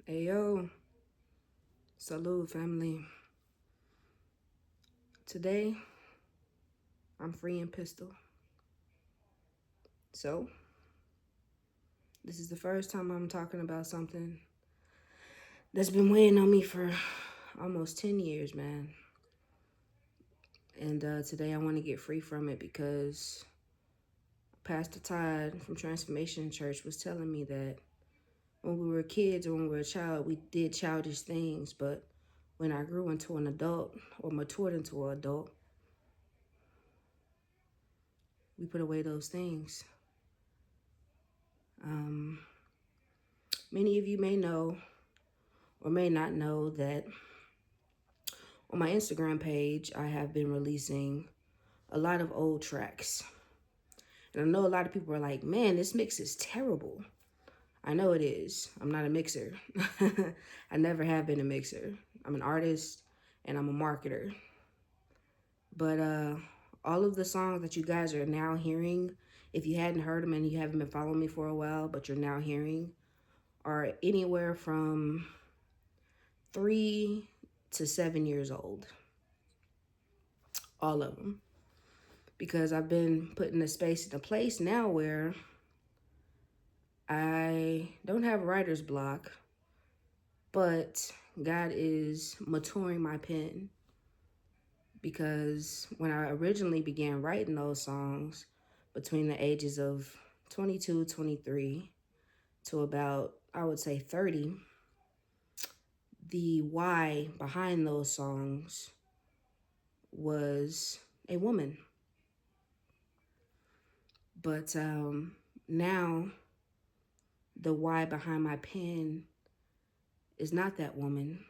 Ayo, salute family. Today, I'm free in Psstol. So, this is the first time I'm talking about something that's been weighing on me for almost 10 years, man. And today I want to get free from it because Pastor Todd from Transformation Church was telling me that when we were kids or when we were a child, we did childish things, but when I grew into an adult or matured into an adult, we put away those things. Many of you may know or may not know that on my Instagram page, I have been releasing a lot of old tracks. And I know a lot of people are like, man, this mix is terrible. I know it is. I'm not a mixer. I never have been a mixer. I'm an artist and I'm a marketer. But all of the songs that you guys are now hearing, if you hadn't heard them and you haven't been following me for a while, but you're now hearing, are anywhere from 3 to 7 years old. All of them. Because I've been put in a space and a place now where I don't have writer's block, but God is maturing my pen. Because when I originally began writing those songs between the ages of 22, 23 to about, I would say 30, the why behind those songs was a woman. But now the why behind my pen is not that woman.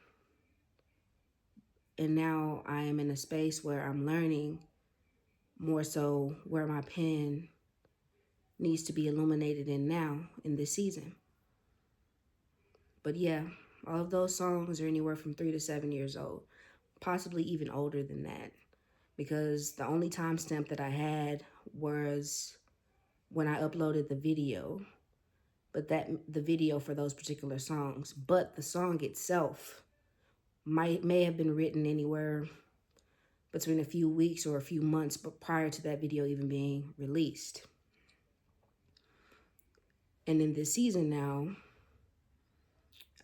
And now I am in a space where I'm learning more so where my pen needs to be illuminated in now in this season. But yeah, all of those songs are anywhere from 3 to 7 years old, possibly even older than that. Because the only timestamp that I had was when I uploaded the video, but the video for those particular songs. But the song itself may have been written anywhere between a few weeks or a few months, but prior to that video even being released. And in this season now,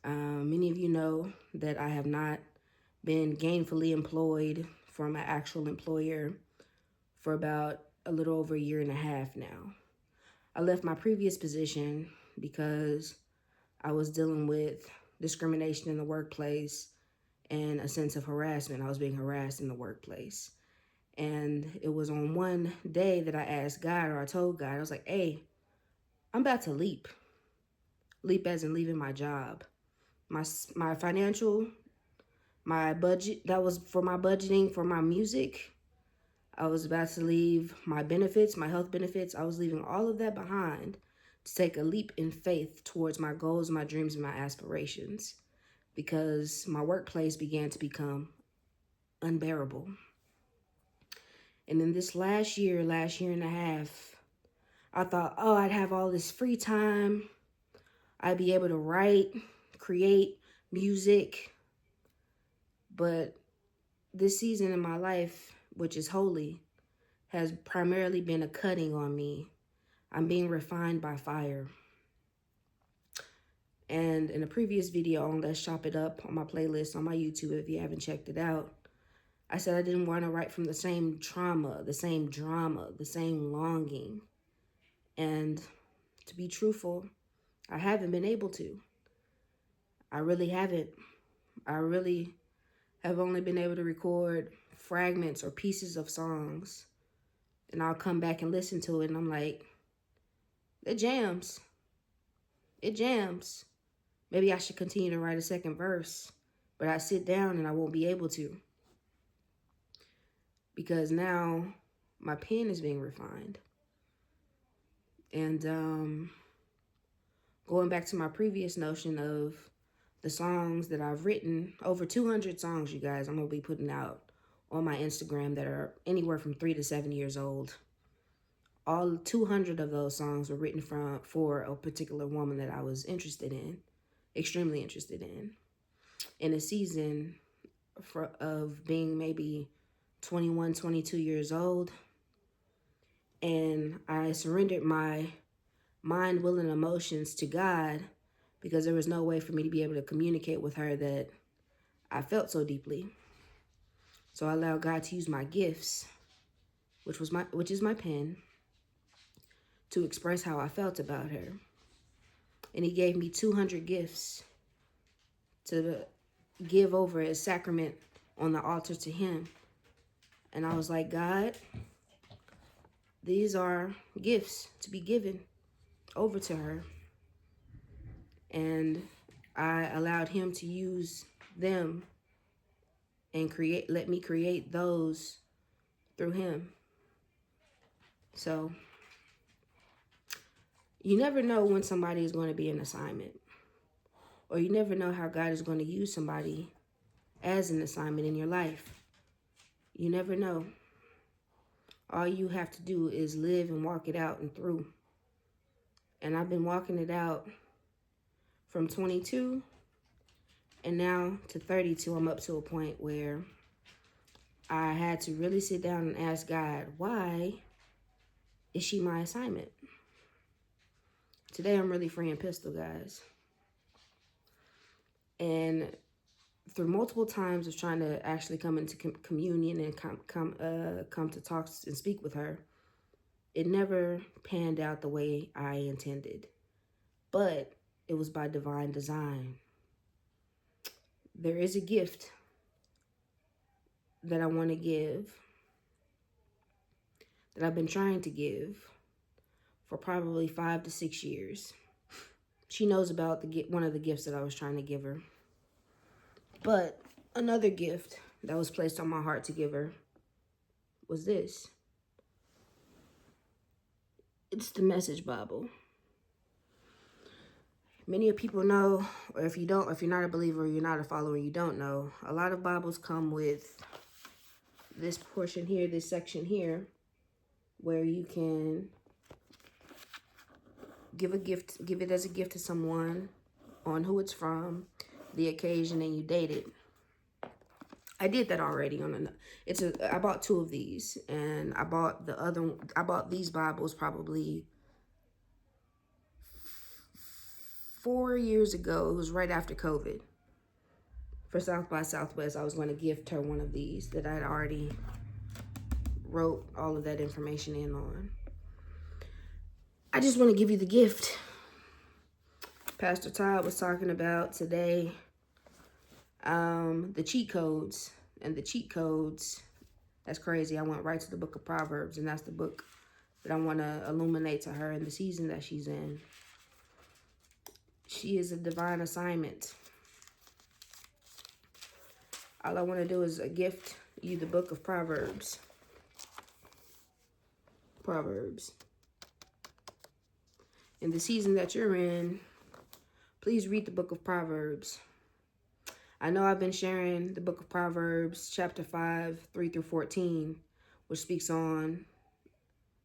many of you know that I have not been gainfully employed from an actual employer for about a little over a year and a half now. I left my previous position because I was dealing with discrimination in the workplace and a sense of harassment. I was being harassed in the workplace. And it was on one day that I asked God, or I told God, I was like, hey, I'm about to leap. Leap as in leaving my job. My financial, my budget, that was for my budgeting for my music. I was about to leave my benefits, my health benefits. I was leaving all of that behind to take a leap in faith towards my goals, my dreams, and my aspirations. Because my workplace began to become unbearable. And in this last year and a half, I thought, oh, I'd have all this free time. I'd be able to write, create music. But this season in my life, which is holy, has primarily been a cutting on me. I'm being refined by fire. And in a previous video on Let's Chop It Up on my playlist on my YouTube, if you haven't checked it out, I said I didn't want to write from the same trauma, the same drama, the same longing. And to be truthful, I haven't been able to. I really haven't. I really have only been able to record fragments or pieces of songs. And I'll come back and listen to it and I'm like, it jams. It jams. Maybe I should continue to write a second verse, but I sit down and I won't be able to. Because now my pen is being refined. And going back to my previous notion of the songs that I've written, over 200 songs, you guys, I'm going to be putting out on my Instagram that are anywhere from 3 to 7 years old. All 200 of those songs were written for a particular woman that I was interested in. extremely interested in a season of being maybe 21, 22 years old. And I surrendered my mind, will, and emotions to God because there was no way for me to be able to communicate with her that I felt so deeply. So I allowed God to use my gifts, which is my pen, to express how I felt about her. And he gave me 200 gifts to give over as sacrament on the altar to him. And I was like, God, these are gifts to be given over to her. And I allowed him to use them and let me create those through him. So you never know when somebody is going to be an assignment, or you never know how God is going to use somebody as an assignment in your life. You never know. All you have to do is live and walk it out and through. And I've been walking it out from 22 and now to 32. I'm up to a point where I had to really sit down and ask God, why is she my assignment? Today I'm really freeing Psstol, guys. And through multiple times of trying to actually come into communion and come to talk and speak with her, it never panned out the way I intended. But it was by divine design. There is a gift that I want to give, that I've been trying to give for probably 5 to 6 years. She knows about one of the gifts that I was trying to give her. But another gift that was placed on my heart to give her was this. It's the Message Bible. Many of people know, or if you're not a believer, you're not a follower, you don't know, a lot of Bibles come with this portion here, this section here, where you can give it as a gift to someone on who it's from, the occasion, and you date it. I did that already I bought 2 of these, and I bought these Bibles probably 4 years ago. It was right after COVID. For South by Southwest, I was going to gift her one of these that I had already wrote all of that information in on. I just want to give you the gift. Pastor Todd was talking about today the cheat codes. And the cheat codes, that's crazy. I went right to the book of Proverbs, and that's the book that I want to illuminate to her in the season that she's in. She is a divine assignment. All I want to do is gift you the book of Proverbs. Proverbs. In the season that you're in, please read the book of Proverbs. I know I've been sharing the book of Proverbs, chapter 5, 3 through 14, which speaks on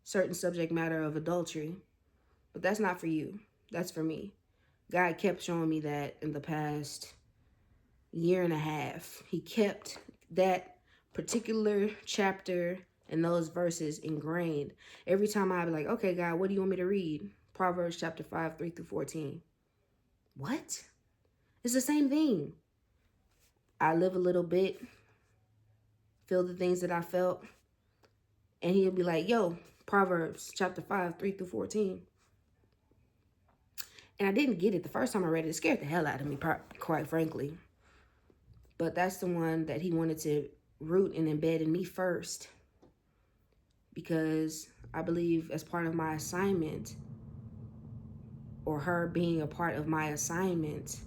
certain subject matter of adultery. But that's not for you. That's for me. God kept showing me that in the past year and a half. He kept that particular chapter and those verses ingrained. Every time I'd be like, okay, God, what do you want me to read? Proverbs chapter 5, 3 through 14. What? It's the same thing. I live a little bit, feel the things that I felt, and he'll be like, yo, Proverbs chapter 5, 3 through 14. And I didn't get it the first time I read it. It scared the hell out of me, quite frankly. But that's the one that he wanted to root and embed in me first, because I believe as part of my assignment, or her being a part of my assignment,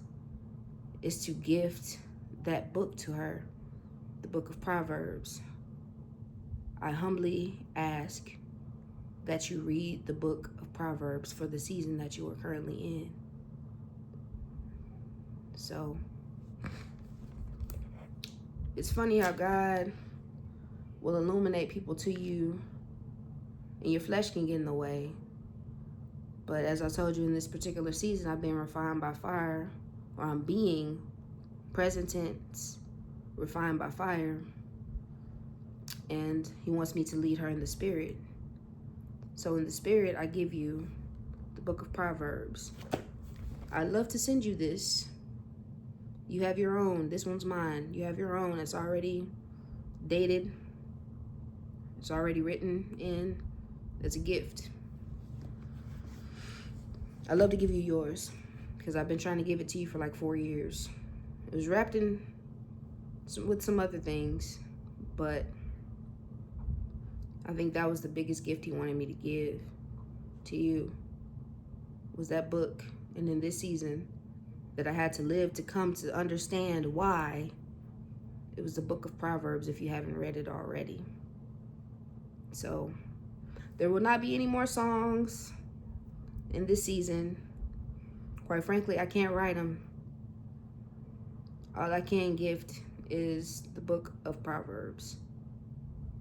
is to gift that book to her, the book of Proverbs. I humbly ask that you read the book of Proverbs for the season that you are currently in. So it's funny how God will illuminate people to you, and your flesh can get in the way. But as I told you, in this particular season, I've been refined by fire or I'm being, present tense, refined by fire. And he wants me to lead her in the spirit. So in the spirit, I give you the book of Proverbs. I'd love to send you this. You have your own. This one's mine. You have your own. It's already dated. It's already written in. It's a gift. I'd love to give you yours because I've been trying to give it to you for like 4 years. It was wrapped in with some other things, but I think that was the biggest gift he wanted me to give to you, was that book. And in this season that I had to live to come to understand why, it was the book of Proverbs, if you haven't read it already. So there will not be any more songs in this season. Quite frankly, I can't write them. All I can gift is the book of Proverbs.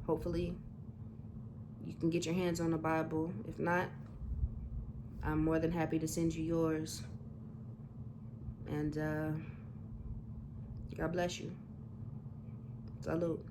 Hopefully you can get your hands on the Bible. If not, I'm more than happy to send you yours. And God bless you. Salute.